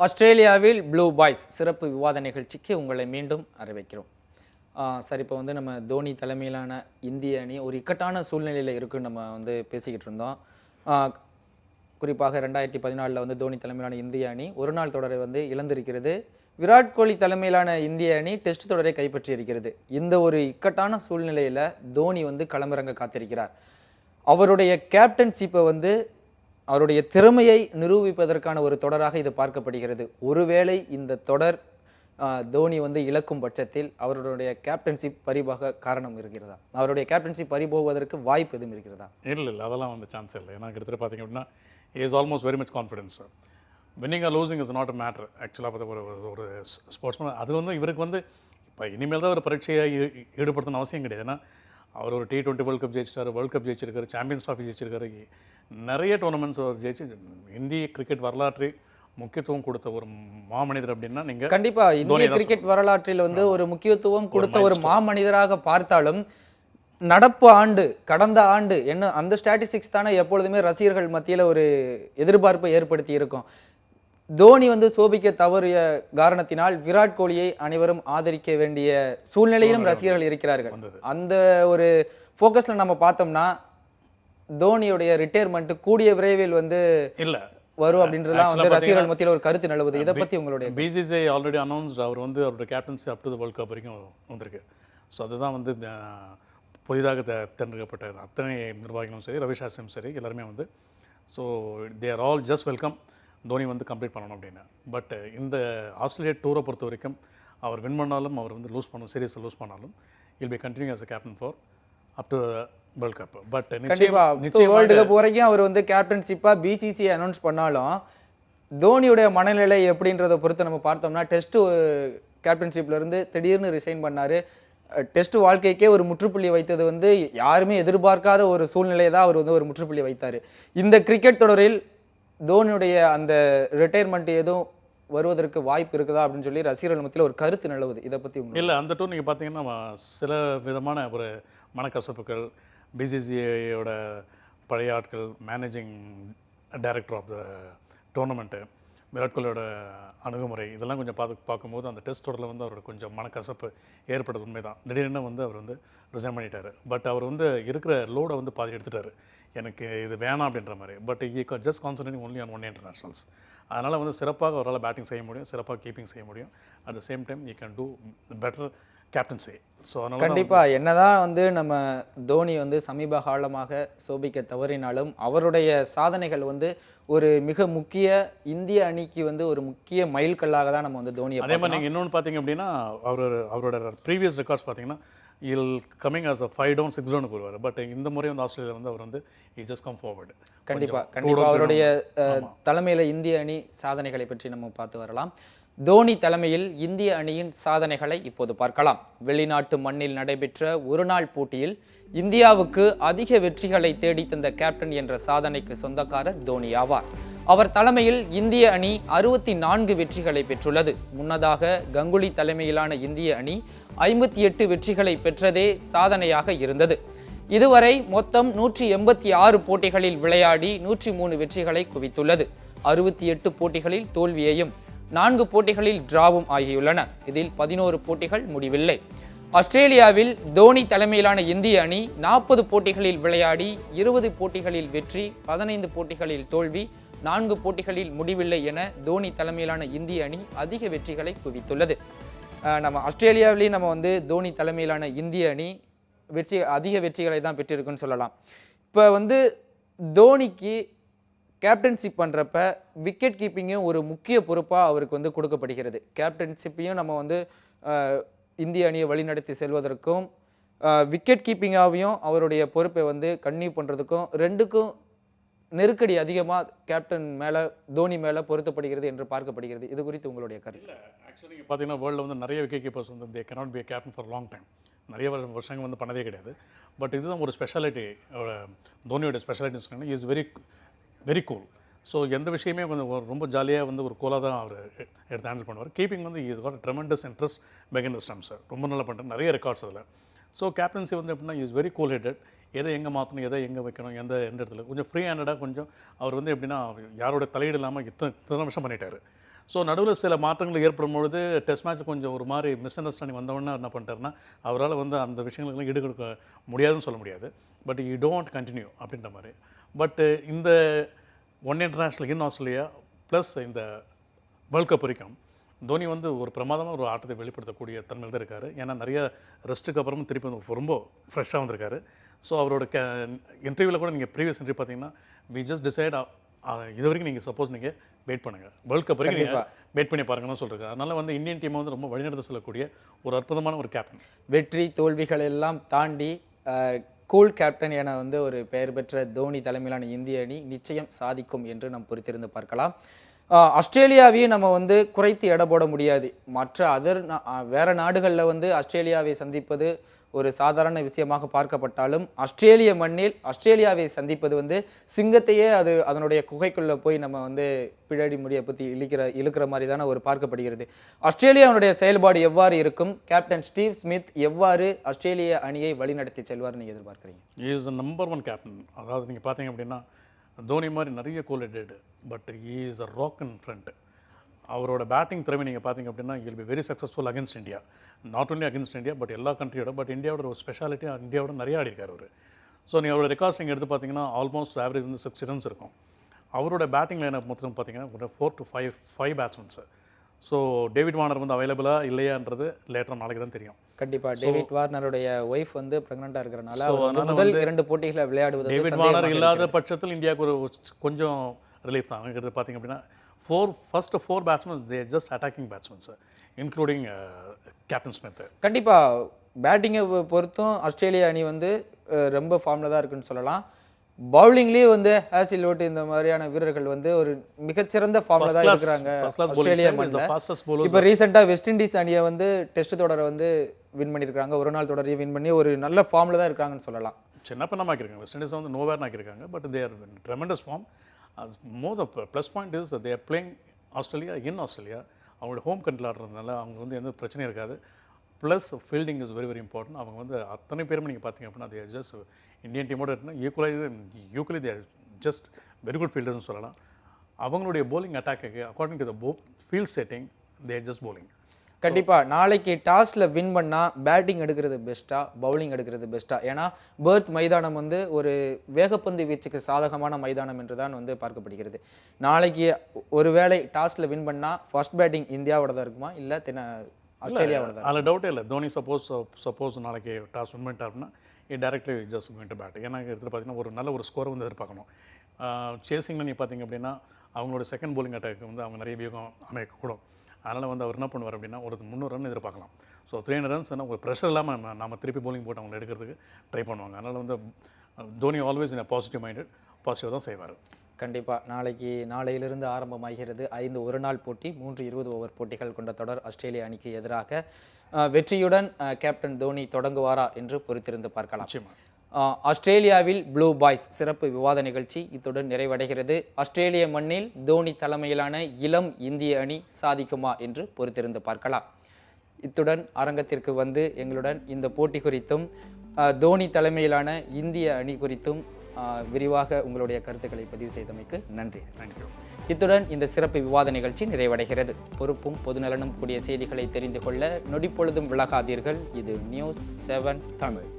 ஆஸ்திரேலியாவில் blue boys சிறப்பு விவாத நிகழ்ச்சிக்கு உங்களை மீண்டும் வரவேற்கிறோம். சார், இப்போ வந்து நம்ம தோனி தலைமையிலான இந்திய அணி ஒரு இக்கட்டான சூழ்நிலையில் இருக்குன்னு நம்ம வந்து பேசிக்கிட்டு இருந்தோம். குறிப்பாக 2014 வந்து தோனி தலைமையிலான இந்திய அணி ஒரு நாள் தொடரை வந்து இழந்திருக்கிறது. விராட் கோலி தலைமையிலான இந்திய அணி டெஸ்ட் தொடரை கைப்பற்றி இருக்கிறது. இந்த ஒரு இக்கட்டான சூழ்நிலையில் தோனி வந்து களமிறங்க காத்திருக்கிறார். அவருடைய கேப்டன்ஷிப்பை வந்து அவருடைய திறமையை நிரூபிப்பதற்கான ஒரு தொடராக இது பார்க்கப்படுகிறது. ஒருவேளை இந்த தொடர் தோனி வந்து இழக்கும் பட்சத்தில் அவருடைய கேப்டன்ஷிப் பறிபோக காரணம் இருக்கிறதா? அவருடைய கேப்டன்ஷிப் பறிபோவதற்கு வாய்ப்பு எதுவும் இருக்கிறதா? இல்லை அதெல்லாம் வந்து சான்ஸ் இல்லை. ஏன்னா கிட்டத்தட்ட பார்த்தீங்க அப்படின்னா is almost very much confidence. Winning are losing is not a matter. ஆக்சுவலாக பார்த்து ஒரு ஸ்போர்ட்ஸ்மேன் அது வந்து இவருக்கு வந்து இப்போ இனிமேல் தான் ஒரு பரீட்சையை ஈடுபடுத்தணும் அவசியம் கிடையாது. ஏன்னா அவர் ஒரு T20 வேர்ல்ட் கப் ஜெயிச்சிட்டாரு, வேர்ல்ட் கப் ஜெயிச்சிருக்காரு, சாம்பியன்ஸ் ட்ராஃபி ஜெயிச்சிருக்காரு, நிறைய டோர்னமெண்ட்ஸ் அவர் ஜெயிச்சு இந்திய கிரிக்கெட் வரலாற்று முக்கியத்துவம் கொடுத்த ஒரு மாமனிதர் அப்படின்னா நீங்கள் கண்டிப்பா இந்திய கிரிக்கெட் வரலாற்றில் வந்து ஒரு முக்கியத்துவம் கொடுத்த ஒரு மாமனிதராக பார்த்தாலும் நடப்பு ஆண்டு கடந்த ஆண்டு என்ன அந்த ஸ்டாட்டிஸ்டிக்ஸ் தானே எப்பொழுதுமே ரசிகர்கள் மத்தியில் ஒரு எதிர்பார்ப்பை ஏற்படுத்தி இருக்கும். தோனி வந்து சோபிக்க தவறிய காரணத்தினால் விராட் கோலியை அனைவரும் ஆதரிக்க வேண்டிய சூழ்நிலையிலும் ரசிகர்கள் இருக்கிறார்கள். அந்த ஒரு ஃபோக்கஸ்ல நம்ம பார்த்தோம்னா தோனியுடைய ரிட்டையர்மெண்ட் கூடிய விரைவில் வந்து இல்ல வரும் அப்படின்றதுலாம் வந்து ரசிகர்கள் மத்தியில் ஒரு கருத்து நிலவுது. இதை பத்தி உங்களுடைய BCCI ஆல்ரெடி அனௌன்ஸ்ட் அவர் வந்து அவருடைய captaincy up to the world cup வரைக்கும் வந்திருக்கு. ஸோ அதுதான் வந்து புதிதாக தேர்ந்தெடுக்கப்பட்ட அத்தனை நிர்வாகிகளும் சரி, ரவி சாஸ்திரியும் சரி, எல்லாருமே வந்து so they are all just welcome Dhoni வந்து கம்ப்ளீட் பண்ணணும் அப்படின்னு. பட் இந்த ஆஸ்திரேலியா டூரை பொறுத்த வரைக்கும் அவர் வின் பண்ணாலும் அவர் வந்து லூஸ் பண்ணணும், சீரியஸை லூஸ் பண்ணாலும் will be continue as a captain for up to world cup. But நிச்சயமா வேர்ல்டு கப் வரைக்கும் அவர் வந்து கேப்டன்ஷிப்பாக BCCI அனௌன்ஸ் பண்ணாலும் தோனியுடைய மனநிலை எப்படின்றத பொறுத்து நம்ம பார்த்தோம்னா டெஸ்ட் கேப்டன்ஷிப்ல இருந்து திடீர்னு ரிசைன் பண்ணாரு. டெஸ்ட் வாழ்க்கைக்கே ஒரு முற்றுப்புள்ளி வைத்தது வந்து யாருமே எதிர்பார்க்காத ஒரு சூழ்நிலையை தான் அவர் வந்து ஒரு முற்றுப்புள்ளி வைத்தார். இந்த கிரிக்கெட் தொடரில் தோனியுடைய அந்த ரிட்டையர்மெண்ட் எதுவும் வருவதற்கு வாய்ப்பு இருக்குதா அப்படின்னு சொல்லி ரசிகர்கள் மத்தியில் ஒரு கருத்து நிலவுது. இதை பற்றி இல்லை, அந்த டூர் நீங்கள் பார்த்தீங்கன்னா சில விதமான ஒரு மனக்கசப்புகள், BCCIயோட பழைய ஆட்கள், managing director of the tournament, Virat கோலியோட அணுகுமுறை, இதெல்லாம் கொஞ்சம் பார்க்கும்போது அந்த டெஸ்ட் தொடரில் வந்து அவரோட கொஞ்சம் மனக்கசப்பு ஏற்படுறது உண்மை தான். திடீர்னு வந்து அவர் வந்து ரிசைன் பண்ணிட்டார். பட் அவர் வந்து இருக்கிற லோடை வந்து பாதி எடுத்துட்டார். எனக்கு இது வேணாம் அப்படின்ற மாதிரி. But just concentrating only on 1 internationals. அதனால் வந்து சிறப்பாக அவரால் பேட்டிங் செய்ய முடியும், சிறப்பாக கீப்பிங் செய்ய முடியும். At the same time you can do better captaincy. So அதனால் கண்டிப்பாக என்னதான் வந்து நம்ம தோனி வந்து சமீப காலமாக சோபிக்க தவறினாலும் அவருடைய சாதனைகள் வந்து ஒரு மிக முக்கிய இந்திய அணிக்கு வந்து ஒரு முக்கிய மைல்கல்லாக தான் நம்ம வந்து தோனி. அதே மாதிரி நீங்கள் இன்னொன்று பார்த்தீங்க அப்படின்னா அவரோட ப்ரீவியஸ் ரெக்கார்ட்ஸ் பார்த்தீங்கன்னா இல் கமிங் ஆஸ் 5 down 6 down வருவார். பட் இந்த முறை வந்து ஆஸ்திரேலியா வந்து அவர் வந்து இ ஜஸ்ட் கம் ஃபார்வர்டு. கண்டிப்பாக அவருடைய தலைமையில் இந்திய அணி சாதனைகளை பற்றி நம்ம பார்த்து வரலாம். தோனி தலைமையில் இந்திய அணியின் சாதனைகளை இப்போது பார்க்கலாம். வெளிநாட்டு மண்ணில் நடைபெற்ற ஒரு நாள் போட்டியில் இந்தியாவுக்கு அதிக வெற்றிகளை தேடி தந்த கேப்டன் என்ற சாதனைக்கு சொந்தக்காரர் தோனி ஆவார். அவர் தலைமையில் இந்திய அணி 64 வெற்றிகளை பெற்றுள்ளது. முன்னதாக கங்குலி தலைமையிலான இந்திய அணி 58 வெற்றிகளை பெற்றதே சாதனையாக இருந்தது. இதுவரை மொத்தம் 186 போட்டிகளில் விளையாடி 103 வெற்றிகளை குவித்துள்ளது. 68 போட்டிகளில் தோல்வியையும் 4 போட்டிகளில் டிராவும் ஆகியுள்ளன. இதில் 11 போட்டிகள் முடிவில்லை. ஆஸ்திரேலியாவில் தோனி தலைமையிலான இந்திய அணி 40 போட்டிகளில் விளையாடி 20 போட்டிகளில் வெற்றி, 15 போட்டிகளில் தோல்வி, 4 போட்டிகளில் முடிவில்லை என தோனி தலைமையிலான இந்திய அணி அதிக வெற்றிகளை குவித்துள்ளது. நம்ம ஆஸ்திரேலியாவிலேயும் நம்ம வந்து தோனி தலைமையிலான இந்திய அணி அதிக வெற்றிகளை தான் பெற்றிருக்குன்னு சொல்லலாம். இப்போ வந்து தோனிக்கு கேப்டன்ஷிப் பண்ணுறப்ப விக்கெட் கீப்பிங்கும் ஒரு முக்கிய பொறுப்பாக அவருக்கு வந்து கொடுக்கப்படுகிறது. கேப்டன்ஷிப்பையும் நம்ம வந்து இந்திய அணியை வழிநடத்தி செல்வதற்கும் விக்கெட் கீப்பிங்காகவும் அவருடைய பொறுப்பை வந்து கன்டினியூ பண்ணுறதுக்கும் ரெண்டுக்கும் நெருக்கடி அதிகமாக கேப்டன் மேலே தோனி மேலே பொருத்தப்படுகிறது என்று பார்க்கப்படுகிறது. இது குறித்து உங்களுடைய கருத்து? இல்லை, ஆக்சுவலி பார்த்தீங்கன்னா வேர்ல்டில் வந்து நிறைய விக்கெட் கீப்பர்ஸ் வந்து they cannot be captain for long time. நிறைய வருஷங்கள் வந்து பண்ணதே கிடையாது. பட் இதுதான் ஒரு ஸ்பெஷாலிட்டி. தோனியோட specialities is very very cool. So எந்த விஷயமே கொஞ்சம் ரொம்ப ஜாலியாக வந்து ஒரு கூலாக தான் அவர் எடுத்து ஹேண்டில் பண்ணுவார். கீப்பிங் வந்து இஸ் காட் ட்ரெமெண்டஸ் இன்ட்ரெஸ்ட் பெகின் ஸ்டம்ஸ். ரொம்ப நல்லா பண்ணுறாரு, நிறைய ரெக்கார்ட்ஸ் அதில். ஸோ கேப்டன்சி வந்து எப்படின்னா இஸ் வெரி கூல் ஹெட்டட். எதை எங்கே மாற்றணும், எதை எங்கே வைக்கணும், எந்த இடத்துல கொஞ்சம் ஃப்ரீ ஹேண்டடாக கொஞ்சம் அவர் வந்து எப்படின்னா யாரோட தலையீடு இல்லாமல் இத்தனை வருஷம் பண்ணிட்டார். ஸோ நடுவில் சில மாற்றங்கள் ஏற்படும் பொழுது டெஸ்ட் மேட்ச் கொஞ்சம் ஒரு மாதிரி மிஸ் அண்டர்ஸ்டாண்டிங் வந்தவொடனே என்ன பண்ணிட்டாருன்னா அவரால் வந்து அந்த விஷயங்களுக்கெல்லாம் ஈடுகொடுக்க முடியாதுன்னு சொல்ல முடியாது. பட் யூ டோன்ட் கண்டினியூ அப்படின்ற மாதிரி. பட் இந்த one international in Australia plus இந்த வேர்ல்ட் கப் வரைக்கும் தோனி வந்து ஒரு பிரமாதமாக ஒரு ஆட்டத்தை வெளிப்படுத்தக்கூடிய தன்மையில் தான் இருக்கார். ஏன்னா நிறைய ரெஸ்ட்டுக்கு அப்புறமும் திருப்பி வந்து ரொம்ப ஃப்ரெஷ்ஷாக வந்திருக்காரு. ஸோ அவரோட இன்டர்வியூவில் கூட நீங்கள் ப்ரீவியஸ் இன்டர்வியூ பார்த்தீங்கன்னா வி ஜஸ்ட் டிசைட் இது வரைக்கும் நீங்கள் சப்போஸ் நீங்கள் வெயிட் பண்ணுங்கள், வேர்ல்ட் கப் வரைக்கும் நீங்கள் வெயிட் பண்ணி பாருங்கன்னு சொல்லியிருக்காரு. அதனால் வந்து இந்தியன் டீமை வந்து ரொம்ப வழிநடத்த செல்லக்கூடிய ஒரு அற்புதமான ஒரு கேப்டன். வெற்றி தோல்விகள் எல்லாம் தாண்டி கூல் கேப்டன் என வந்து ஒரு பெயர் பெற்ற தோனி தலைமையிலான இந்திய அணி நிச்சயம் சாதிக்கும் என்று நாம் பொறுத்திருந்து பார்க்கலாம். ஆஸ்திரேலியாவையும் நம்ம வந்து குறைத்து எடை போட முடியாது. மற்ற வேற நாடுகளில் வந்து ஆஸ்திரேலியாவை சந்திப்பது ஒரு சாதாரண விஷயமாக பார்க்கப்பட்டாலும் ஆஸ்திரேலிய மண்ணில் ஆஸ்திரேலியாவை சந்திப்பது வந்து சிங்கத்தையே அதனுடைய குகைக்குள்ளே போய் நம்ம வந்து பின்னாடி முடியை பற்றி இழுக்கிற மாதிரி தானே ஒரு பார்க்கப்படுகிறது. ஆஸ்திரேலியாவுடைய செயல்பாடு எவ்வாறு இருக்கும், கேப்டன் ஸ்டீவ் ஸ்மித் எவ்வாறு ஆஸ்திரேலிய அணியை வழிநடத்தி செல்வார் நீங்கள் எதிர்பார்க்குறீங்க? Is number 1 captain. அதாவது நீங்கள் பார்த்தீங்க அப்படின்னா தோனி மாதிரி நிறைய collected, but is a rock in front. அவரோட பேட்டிங் திறமை நீங்கள் பார்த்தீங்க அப்படின்னா will be very successful against India. Not only against India but எல்லா கண்ட்ரியோட, பட் இந்தியாவோட ஒரு ஸ்பெஷாலிட்டி இந்தியாவோட நிறைய ஆடி இருக்கார் அவர். ஸோ நீங்கள் அவரோட ரெக்கார்ட்ஸ் நீங்கள் எடுத்து பார்த்தீங்கன்னா ஆல்மோஸ்ட் ஆவரேஜ் வந்து 6 ரன்ஸ் இருக்கும். அவரோட பேட்டிங் லைனப் மொத்தம் பார்த்தீங்கன்னா ஒரு 4 to 5 batsmen. So David Warner வந்து அவைலபிளாக இல்லையான்றது லேட்டர் நாளைக்கு தான் தெரியும். கண்டிப்பாக டேவிட் வார்னருடைய ஒய்ஃப் வந்து ப்ரெக்னெண்ட்டாக இருக்கிறனால முதல் 2 போட்டிகளை விளையாடுவது டேவிட் வார்னர் இல்லாத பட்சத்தில் இந்தியாவுக்கு ஒரு கொஞ்சம் ரிலீஃப் தான். இருக்கிறது பார்த்தீங்க அப்படின்னா first 4 batsmen they just attacking batsmen including captain Smith. கண்டிப்பாக பேட்டிங்கை பொறுத்தும் ஆஸ்திரேலியா அணி வந்து ரொம்ப ஃபார்மில் தான் இருக்குன்னு சொல்லலாம். பவுலிங்லேயே வந்து ஹேசில்வுட் இந்த மாதிரியான வீரர்கள் வந்து ஒரு மிகச்சிறந்த ஃபார்மில் தான் இருக்கிறாங்க ஆஸ்திரேலியா மண்ணில். இப்போ ரீசெண்டாக வெஸ்ட் இண்டீஸ் அணியை வந்து டெஸ்ட் தொடரை வந்து வின் பண்ணியிருக்காங்க, ஒரு நாள் தொடரையும் வின் பண்ணி ஒரு நல்ல ஃபார்மில் தான் இருக்காங்கன்னு சொல்லலாம். சின்ன பண்ணமாக ஆக்கியிருக்காங்க, வெஸ்ட் இண்டீஸ் வந்து நோவேர்னு ஆக்கியிருக்காங்க, but they are tremendous form. More the plus point is they are playing Australia in Australia. அவங்களோட ஹோம் கண்ட்ரில் ஆடுறதுனால அவங்க வந்து எந்த பிரச்சனையும் இருக்காது. Plus fielding is very very important. அவங்க வந்து அத்தனை பேருமே நீங்கள் பார்த்தீங்க அப்படின்னா அது ஜஸ்ட் இந்தியன் டீமோட இருக்குன்னா equally they just very good ஃபீல்டர்ஸ்னு சொல்லலாம். அவங்களுடைய bowling attack according to the field setting they just bowling. கண்டிப்பாக நாளைக்கு டாஸில் வின் பண்ணால் பேட்டிங் எடுக்கிறது பெஸ்ட்டா பவுலிங் எடுக்கிறது பெஸ்ட்டா? ஏன்னா பெர்த் மைதானம் வந்து ஒரு வேகப்பந்து வீச்சுக்கு சாதகமான மைதானம் என்று தான் வந்து பார்க்கப்படுகிறது. நாளைக்கு ஒருவேளை டாஸில் வின் பண்ணால் ஃபர்ஸ்ட் பேட்டிங் இந்தியாவோட தான் இருக்குமா இல்லை ஆஸ்திரேலியாவோட தான்? அதில் டவுட்டே இல்லை. தோனி சப்போஸ் நாளைக்கு டாஸ் வின் பண்ணிட்டாருன்னா directly just going to bat. ஏன்னா எடுத்து பார்த்தீங்கன்னா ஒரு நல்ல ஒரு ஸ்கோரை வந்து எதிர்பார்க்கணும். சேசிங்கில் நீங்கள் பார்த்தீங்க அப்படின்னா அவங்களோட செகண்ட் bowling அட்டாக்கு வந்து அவங்க நிறைய வியூகம் அமைக்கக்கூடும். அதனால் வந்து அவர் என்ன பண்ணுவார் அப்படின்னா ஒரு 300 ரன் எதிர்பார்க்கலாம். ஸோ 300 ரன்ஸ் ஒரு ப்ரெஷர் இல்லாமல் நம்ம திருப்பி bowling போட்டு அவங்களை எடுக்கிறதுக்கு ட்ரை பண்ணுவாங்க. அதனால் வந்து Dhoni always in positive minded, positive தான் செய்வார். கண்டிப்பாக நாளையிலிருந்து ஆரம்பமாகிறது 5 ஒருநாள் போட்டி, 3 20 ஓவர் போட்டிகள் கொண்ட தொடர் ஆஸ்திரேலிய அணிக்கு எதிராக. வெற்றியுடன் கேப்டன் தோனி தொடங்குவாரா என்று பொறுத்திருந்து பார்க்கலாம். ஆஸ்திரேலியாவில் ப்ளூ பாய்ஸ் சிறப்பு விவாத நிகழ்ச்சி இத்துடன் நிறைவடைகிறது. ஆஸ்திரேலிய மண்ணில் தோனி தலைமையிலான இளம் இந்திய அணி சாதிக்குமா என்று பொறுத்திருந்து பார்க்கலாம். இத்துடன் அரங்கத்திற்கு வந்து எங்களுடன் இந்த போட்டி குறித்தும் தோனி தலைமையிலான இந்திய அணி குறித்தும் விரிவாக உங்களுடைய கருத்துக்களை பதிவு செய்தமைக்கு நன்றி. தேங்க்யூ. இத்துடன் இந்த சிறப்பு விவாத நிகழ்ச்சி நிறைவடைகிறது. பொறுப்பும் பொதுநலனும் கூடிய செய்திகளை தெரிந்து கொள்ள நொடிப்பொழுதும் விலகாதீர்கள். இது நியூஸ் 7 தமிழ்.